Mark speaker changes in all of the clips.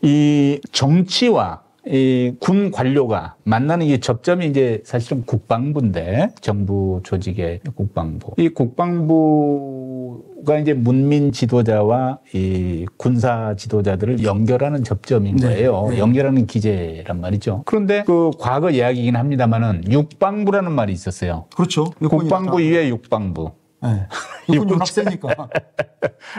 Speaker 1: 이 정치와 이 군 관료가 만나는 이 접점이 이제 사실은 국방부인데, 정부 조직의 국방부. 이 국방부가 이제 문민 지도자와 이 군사 지도자들을 연결하는 접점인 거예요. 네. 연결하는 기제란 말이죠. 그런데 그 과거 이야기이긴 합니다만은 육방부라는 말이 있었어요.
Speaker 2: 그렇죠.
Speaker 1: 국방부 이외 육방부.
Speaker 2: 네. 육군 연합세니까.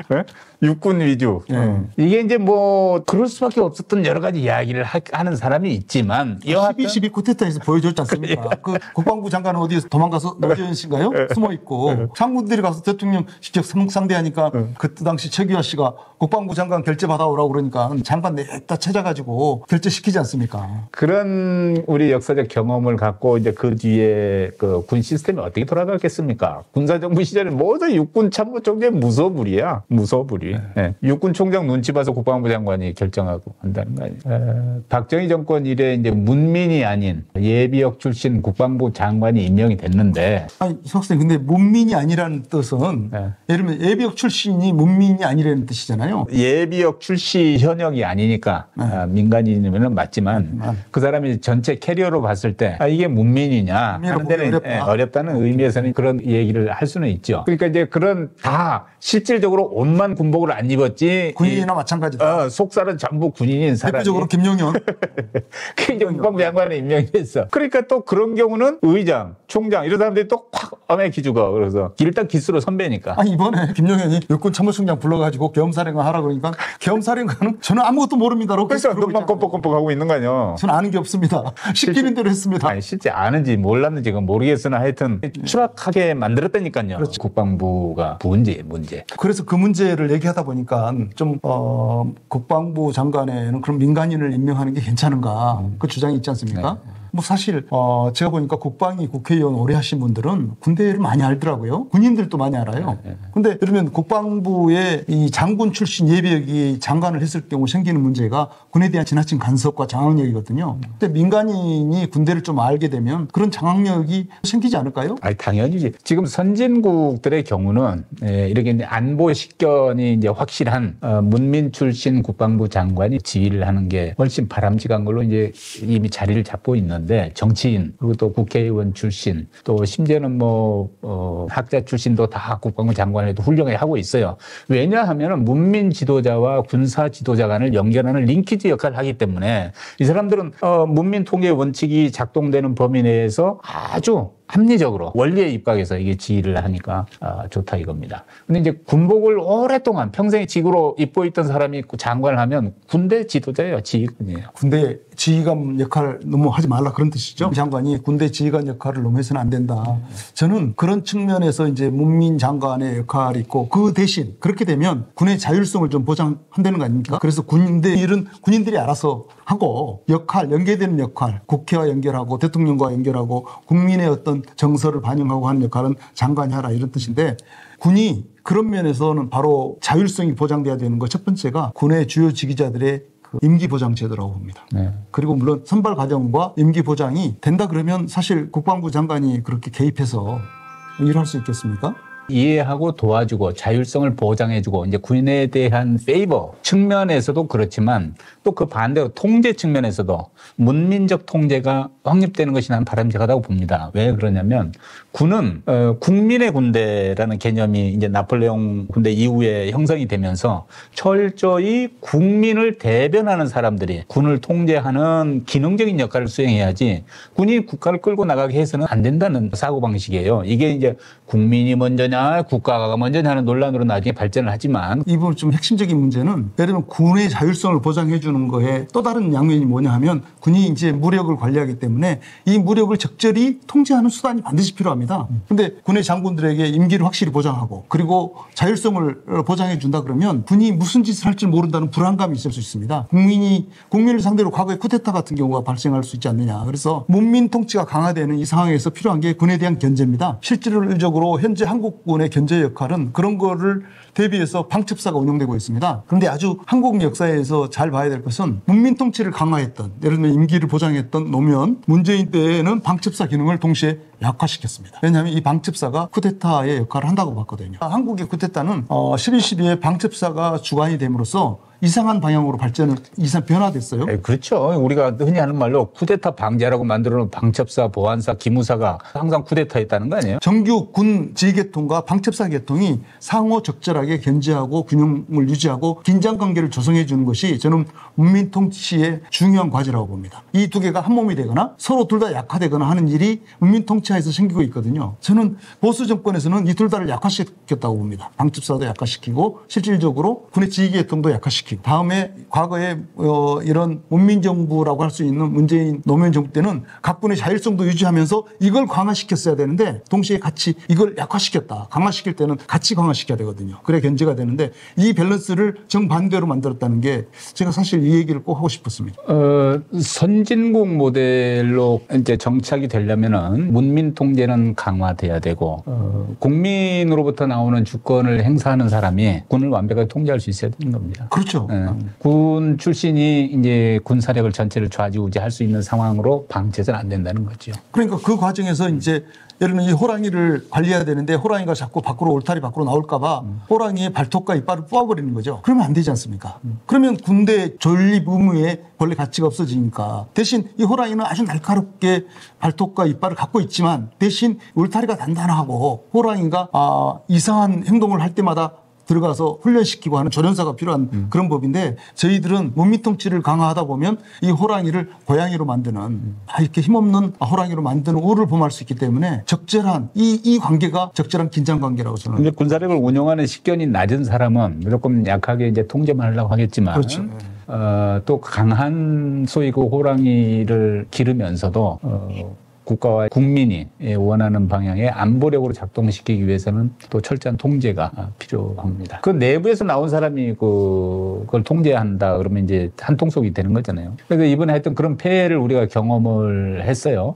Speaker 1: 네? 육군 위주.
Speaker 2: 네.
Speaker 1: 이게 이제 뭐 그럴 수밖에 없었던 여러 가지 이야기를 하는 사람이 있지만
Speaker 2: 12.12 쿠데타에서 보여줬지 않습니까? 그 국방부 장관은 어디에서 도망가서 노재현 씨인가요? 숨어 있고 장군들이 가서 대통령 직접 상대하니까 그때 당시 최규하 씨가 국방부 장관 결재 받아오라고 그러니까 장관 냈다 찾아가지고 결재시키지 않습니까?
Speaker 1: 그런 우리 역사적 경험을 갖고 이제 그 뒤에 그 군 시스템이 어떻게 돌아갔겠습니까? 군사정부 시절에 모두 육군 참모 총재 무소불위야. 무소불위. 네. 육군 총장 눈치 봐서 국방부 장관이 결정하고 한다는 거 아니에요. 박정희 정권 이래 이제 문민이 아닌 예비역 출신 국방부 장관이 임명이 됐는데.
Speaker 2: 아니, 석 선생님, 근데 문민이 아니라는 뜻은 예를 들면 예비역 출신이 문민이 아니라는 뜻이잖아요.
Speaker 1: 예비역 출시 현역이 아니니까 민간인이면 맞지만 그 사람이 전체 캐리어로 봤을 때 이게 문민이냐 하는 데는 어렵다는 의미에서는 그런 얘기를 할 수는 있죠. 그러니까 이제 그런 다 실질적으로 옷만 군복을 안 입었지.
Speaker 2: 군인이나 마찬가지다.
Speaker 1: 속살은 전부 군인인 사람이.
Speaker 2: 대표적으로 김용현.
Speaker 1: 그게 이제 국방부 장관에 임명됐어. 그러니까 또 그런 경우는 의장, 총장 이런 사람들이 또 확 엄해기 죽어. 그래서 일단 기수로 선배니까.
Speaker 2: 아니 이번에 김용현이 육군 참모총장 불러가지고 계엄사령관 하라 그러니까 계엄사령관은 저는 아무것도 모릅니다라고.
Speaker 1: 그러니까 눈만 껌뻑껌뻑 하고 있는 거 아니야.
Speaker 2: 저는 아는 게 없습니다. 시키는 대로 했습니다.
Speaker 1: 아니 실제 아는지 몰랐는지 그건 모르겠으나 하여튼 추락하게 만들었다니까요. 그렇죠. 국방부가 문제.
Speaker 2: 그래서 그 문제를 얘기하다 보니까 좀 국방부 장관에는 그런 민간인을 임명하는 게 괜찮은가 그 주장이 있지 않습니까? 네. 뭐 사실 제가 보니까 국방위 국회의원 오래 하신 분들은 군대를 많이 알더라고요. 군인들도 많이 알아요. 근데 예를 들면 국방부의 이 장군 출신 예비역이 장관을 했을 경우 생기는 문제가 군에 대한 지나친 간섭과 장악력이거든요. 근데 민간인이 군대를 좀 알게 되면 그런 장악력이 생기지 않을까요?
Speaker 1: 아니 당연히지. 지금 선진국들의 경우는 이렇게 이제 안보 식견이 이제 확실한 문민 출신 국방부 장관이 지휘를 하는 게 훨씬 바람직한 걸로 이제 이미 자리를 잡고 있는. 정치인 그리고 또 국회의원 출신 또 심지어는 뭐 학자 출신도 다 국방부 장관에도 훌륭하게 하고 있어요. 왜냐하면 문민 지도자와 군사 지도자 간을 연결하는 링키지 역할을 하기 때문에 이 사람들은 문민 통계 원칙이 작동되는 범위 내에서 아주 합리적으로 원리에 입각해서 이게 지휘를 하니까 좋다 이겁니다. 근데 이제 군복을 오랫동안 평생 직으로 입고 있던 사람이 장관을 하면 군대 지도자예요. 지휘관이에요.
Speaker 2: 군대 지휘관 역할을 너무 하지 말라 그런 뜻이죠. 장관이 군대 지휘관 역할을 너무 해서는 안 된다. 저는 그런 측면에서 이제 문민 장관의 역할이 있고 그 대신 그렇게 되면 군의 자율성을 좀 보장한다는 거 아닙니까? 그래서 군대 일은 군인들이 알아서 하고 역할, 연계되는 역할, 국회와 연결하고 대통령과 연결하고 국민의 어떤 정서를 반영하고 하는 역할은 장관이 하라 이런 뜻인데 군이 그런 면에서는 바로 자율성이 보장돼야 되는 거 첫 번째가 군의 주요 지휘자들의 그 임기보장 제도라고 봅니다. 네. 그리고 물론 선발 과정과 임기보장이 된다 그러면 사실 국방부 장관이 그렇게 개입해서 일할 수 있겠습니까?
Speaker 1: 이해하고 도와주고 자율성을 보장해주고 이제 군인에 대한 페이버 측면에서도 그렇지만 또 그 반대로 통제 측면에서도 문민적 통제가 확립되는 것이 난 바람직하다고 봅니다. 왜 그러냐면 군은 국민의 군대라는 개념이 이제 나폴레옹 군대 이후에 형성이 되면서 철저히 국민을 대변하는 사람들이 군을 통제하는 기능적인 역할을 수행해야지 군이 국가를 끌고 나가게 해서는 안 된다는 사고방식이에요. 이게 이제 국민이 먼저냐 국가가 먼저냐 하는 논란으로 나중에 발전을 하지만
Speaker 2: 이 부분 좀 핵심적인 문제는 예를 들면 군의 자율성을 보장해 주는 거에 또 다른 양면이 뭐냐 하면 군이 이제 무력을 관리하기 때문에 이 무력을 적절히 통제하는 수단이 반드시 필요합니다. 그런데 군의 장군들에게 임기를 확실히 보장하고 그리고 자율성을 보장해 준다 그러면 군이 무슨 짓을 할지 모른다는 불안감이 있을 수 있습니다. 국민을 상대로 과거에 쿠데타 같은 경우가 발생할 수 있지 않느냐. 그래서 문민 통치가 강화되는 이 상황에서 필요한 게 군에 대한 견제입니다. 실질적으로 현재 한국군의 견제 역할은 그런 거를 대비해서 방첩사가 운영되고 있습니다. 그런데 아주 한국 역사에서 잘 봐야 될 것은 문민 통치를 강화했던 예를 들면 임기를 보장했던 노무현, 문재인 때에는 방첩사 기능을 동시에 약화시켰습니다. 왜냐하면 이 방첩사가 쿠데타의 역할을 한다고 봤거든요. 한국의 쿠데타는 12.12에 방첩사가 주관이 됨으로써 이상한 방향으로 변화됐어요.
Speaker 1: 그렇죠. 우리가 흔히 하는 말로 쿠데타 방지하라고 만들어놓은 방첩사, 보안사, 기무사가 항상 쿠데타했다는 거 아니에요?
Speaker 2: 정규 군 지휘계통과 방첩사 계통이 상호 적절하게 견제하고 균형을 유지하고 긴장관계를 조성해 주는 것이 저는 문민 통치의 중요한 과제라고 봅니다. 이 두 개가 한 몸이 되거나 서로 둘 다 약화되거나 하는 일이 문민 통치하에서 생기고 있거든요. 저는 보수 정권에서는 이 둘 다를 약화시켰다고 봅니다. 방첩사도 약화시키고 실질적으로 군의 지휘계통도 약화시키고 다음에 과거에 이런 문민정부라고 할 수 있는 문재인 노무현 정부 때는 각 군의 자율성도 유지하면서 이걸 강화시켰어야 되는데 동시에 같이 이걸 약화시켰다. 강화시킬 때는 같이 강화시켜야 되거든요. 그래 견제가 되는데 이 밸런스를 정반대로 만들었다는 게 제가 사실 이 얘기를 꼭 하고 싶었습니다.
Speaker 1: 선진국 모델로 이제 정착이 되려면은 문민 통제는 강화돼야 되고 국민으로부터 나오는 주권을 행사하는 사람이 군을 완벽하게 통제할 수 있어야 되는 겁니다.
Speaker 2: 그렇죠.
Speaker 1: 군 출신이 이제 군 사력을 전체를 좌지우지할 수 있는 상황으로 방치해서는 안 된다는 거죠.
Speaker 2: 그러니까 그 과정에서 이제 예를 들면 이 호랑이를 관리해야 되는데 호랑이가 자꾸 밖으로 울타리 밖으로 나올까 봐 호랑이의 발톱과 이빨을 뽑아버리는 거죠. 그러면 안 되지 않습니까? 그러면 군대 존립 의무의 원래 가치가 없어지니까 대신 이 호랑이는 아주 날카롭게 발톱과 이빨을 갖고 있지만 대신 울타리가 단단하고 호랑이가 이상한 행동을 할 때마다 들어가서 훈련시키고 하는 조련사가 필요한 그런 법인데 저희들은 문민통치를 강화하다 보면 이 호랑이를 고양이로 만드는 이렇게 힘없는 호랑이로 만드는 우를 범할 수 있기 때문에 적절한 이 관계가 적절한 긴장관계라고 저는.
Speaker 1: 근데 군사력을 운영하는 식견이 낮은 사람은 무조건 약하게 이제 통제만 하려고 하겠지만
Speaker 2: 그렇죠.
Speaker 1: 또 강한 소위 그 호랑이를 기르면서도 국가와 국민이 원하는 방향의 안보력으로 작동시키기 위해서는 또 철저한 통제가 필요합니다. 그 내부에서 나온 사람이 그걸 통제한다 그러면 이제 한통속이 되는 거잖아요. 그래서 이번에 하여튼 그런 폐해를 우리가 경험을 했어요.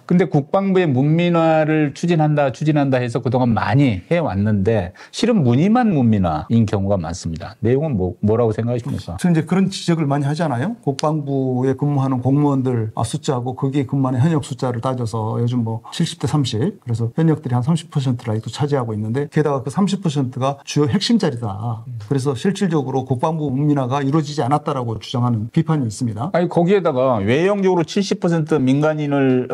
Speaker 1: 근데 국방부의 문민화를 추진한다 해서 그동안 많이 해왔는데 실은 무늬만 문민화인 경우가 많습니다. 내용은 뭐라고 생각하십니까?
Speaker 2: 저는 이제 그런 지적을 많이 하잖아요. 국방부에 근무하는 공무원들 숫자하고 거기에 근무하는 현역 숫자를 따져서 요즘 뭐 70대 30 그래서 현역들이 한 30%를 아직도 차지하고 있는데 게다가 그 30%가 주요 핵심 자리다. 그래서 실질적으로 국방부 문민화가 이루어지지 않았다라고 주장하는 비판이 있습니다.
Speaker 1: 아니 거기에다가 외형적으로 70% 민간인을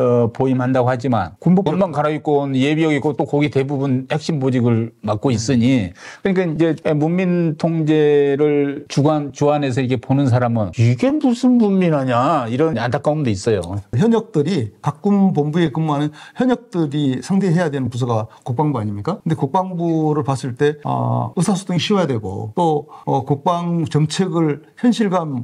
Speaker 1: 보임한다고 하지만 군복만 갈아입고 온 예비역 있고 또 거기 대부분 핵심 보직을 맡고 있으니 그러니까 이제 문민 통제를 주안해서 이게 보는 사람은 이게 무슨 문민하냐 이런 안타까움도 있어요.
Speaker 2: 현역들이 각군 본부에 근무하는 현역들이 상대해야 되는 부서가 국방부 아닙니까? 근데 국방부를 봤을 때 의사소통이 쉬워야 되고 또 국방 정책을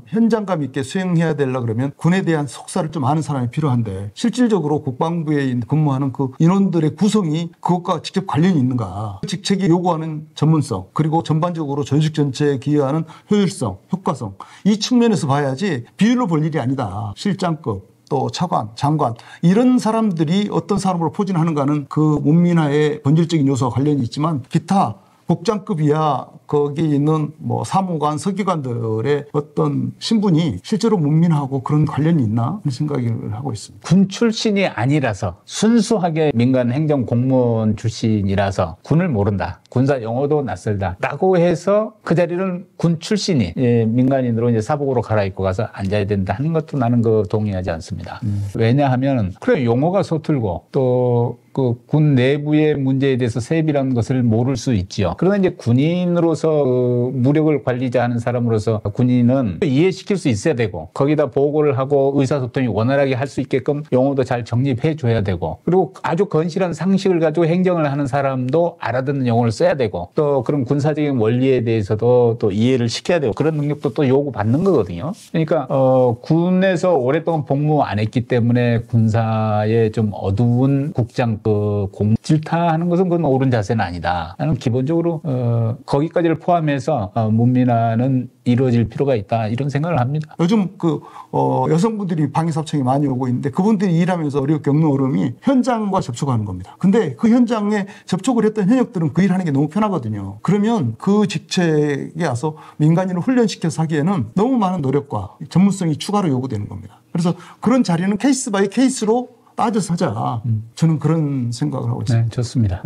Speaker 2: 현장감 있게 수행해야 되려고 그러면 군에 대한 속사를 좀 아는 사람이 필요한데 실질적으로 국방부에 근무하는 그 인원들의 구성이 그것과 직접 관련이 있는가. 직책이 요구하는 전문성 그리고 전반적으로 조직 전체에 기여하는 효율성, 효과성 이 측면에서 봐야지 비율로 볼 일이 아니다. 실장급 또 차관, 장관 이런 사람들이 어떤 사람으로 포진하는가는 그 문민화의 본질적인 요소와 관련이 있지만 기타 국장급 이하 거기 있는 뭐 사무관, 서기관들의 어떤 신분이 실제로 문민하고 그런 관련이 있나 하는 생각을 하고 있습니다.
Speaker 1: 군 출신이 아니라서 순수하게 민간 행정 공무원 출신이라서 군을 모른다. 군사 영어도 낯설다. 라고 해서 그 자리는 군 출신이 민간인으로 이제 사복으로 갈아입고 가서 앉아야 된다 하는 것도 나는 동의하지 않습니다. 왜냐하면 그래 용어가 서툴고 또 그 군 내부의 문제에 대해서 세밀한 것을 모를 수 있지요. 그러나 이제 군인으로서 무력을 관리자하는 사람으로서 군인은 이해시킬 수 있어야 되고 거기다 보고를 하고 의사소통이 원활하게 할 수 있게끔 용어도 잘 정립해 줘야 되고 그리고 아주 건실한 상식을 가지고 행정을 하는 사람도 알아듣는 용어를 써야 되고 또 그런 군사적인 원리에 대해서도 또 이해를 시켜야 되고 그런 능력도 또 요구받는 거거든요. 그러니까 군에서 오랫동안 복무 안 했기 때문에 군사의 좀 어두운 국장 질타하는 것은 그건 옳은 자세는 아니다. 나는 기본적으로 거기까지를 포함해서 문민화는 이루어질 필요가 있다 이런 생각을 합니다.
Speaker 2: 요즘 여성분들이 방위사업청에 많이 오고 있는데 그분들이 일하면서 겪는 어려움이 현장과 접촉하는 겁니다. 근데 그 현장에 접촉을 했던 현역들은 그 일하는 게 너무 편하거든요. 그러면 그 직책에 와서 민간인을 훈련시켜서 하기에는 너무 많은 노력과 전문성이 추가로 요구되는 겁니다. 그래서 그런 자리는 케이스 바이 케이스로 따져서 하자. 저는 그런 생각을 하고 있습니다.
Speaker 1: 네, 좋습니다.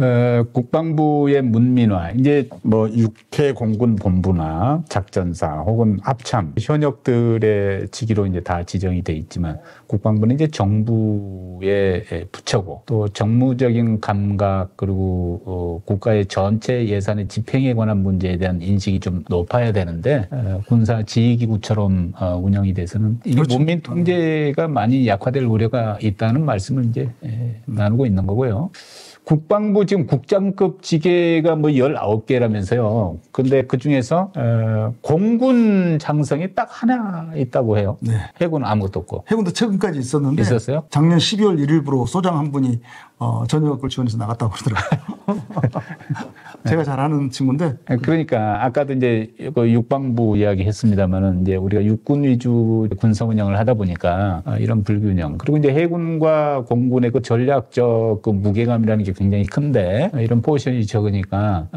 Speaker 1: 국방부의 문민화, 이제 뭐 육해 공군 본부나 작전사 혹은 합참 현역들의 직위로 이제 다 지정이 돼 있지만 국방부는 이제 정부의 부처고 또 정무적인 감각 그리고 국가의 전체 예산의 집행에 관한 문제에 대한 인식이 좀 높아야 되는데 군사 지휘기구처럼 운영이 돼서는 이게
Speaker 2: 그렇죠.
Speaker 1: 문민 통제가 많이 약화될 우려가 있다는 말씀을 이제 나누고 있는 거고요. 국방부 지금 국장급 직계가 뭐 19개라면서요. 근데 그 중에서 공군 장성이 딱 하나 있다고 해요.
Speaker 2: 네.
Speaker 1: 해군은 아무것도 없고.
Speaker 2: 해군도 최근까지 있었는데
Speaker 1: 있었어요?
Speaker 2: 작년 12월 1일부로 소장 한 분이 전역을 지원해서 나갔다고 그러더라고요. 제가 잘 아는 친구인데.
Speaker 1: 그러니까 아까도 이제 그 육방부 이야기 했습니다만은 이제 우리가 육군 위주 군사 운영을 하다 보니까 이런 불균형 그리고 이제 해군과 공군의 그 전략적 그 무게감이라는 게 굉장히 큰데 이런 포지션이 적으니까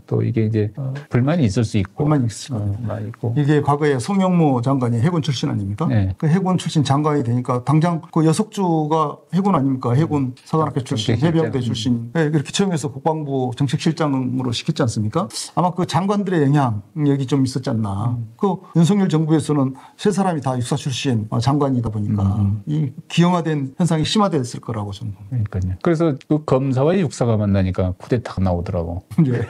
Speaker 1: 또 이게 이제 불만이 있을 수 있고
Speaker 2: 불만이 있습니다.
Speaker 1: 불만이 있고
Speaker 2: 이게 과거에 송영무 장관이 해군 출신 아닙니까?
Speaker 1: 네.
Speaker 2: 그 해군 출신 장관이 되니까 당장 그 여석주가 해군 아닙니까? 해군 사관학교 출신, 해병대 출신. 네, 이렇게 채용해서 국방부 정책실장으로 시켰지 않습니까? 아마 그 장관들의 영향력이 좀 있었지 않나. 그 윤석열 정부에서는 세 사람이 다 육사 출신 장관이다 보니까 이 기형화된 현상이 심화됐을 거라고 저는 봅니다.
Speaker 1: 그러니까요. 그래서 그 검사와 육사가 만나니까 쿠데타가 나오더라고.
Speaker 2: 예.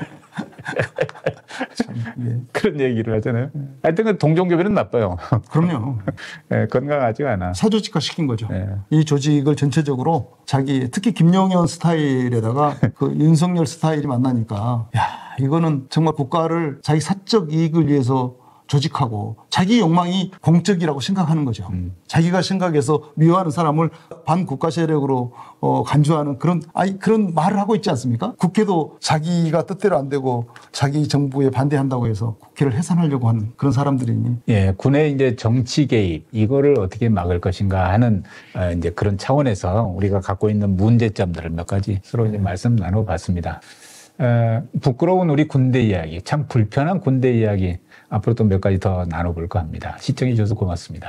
Speaker 2: 참, 예.
Speaker 1: 그런 얘기를 하잖아요. 하여튼 그 동종교배는 나빠요.
Speaker 2: 그럼요.
Speaker 1: 네, 건강하지가 않아.
Speaker 2: 사조직화 시킨 거죠.
Speaker 1: 네.
Speaker 2: 이 조직을 전체적으로 자기 특히 김용현 스타일에다가 그 윤석열 스타일이 만나니까 야 이거는 정말 국가를 자기 사적 이익을 위해서 조직하고 자기 욕망이 공적이라고 생각하는 거죠. 자기가 생각해서 미워하는 사람을 반국가 세력으로 간주하는 그런 말을 하고 있지 않습니까? 국회도 자기가 뜻대로 안 되고 자기 정부에 반대한다고 해서 국회를 해산하려고 하는 그런 사람들이니.
Speaker 1: 예, 군의 이제 정치 개입 이거를 어떻게 막을 것인가 하는 이제 그런 차원에서 우리가 갖고 있는 문제점들을 몇 가지 서로 이제 말씀 나눠봤습니다. 부끄러운 우리 군대 이야기, 참 불편한 군대 이야기 앞으로 또 몇 가지 더 나눠볼까 합니다. 시청해 주셔서 고맙습니다.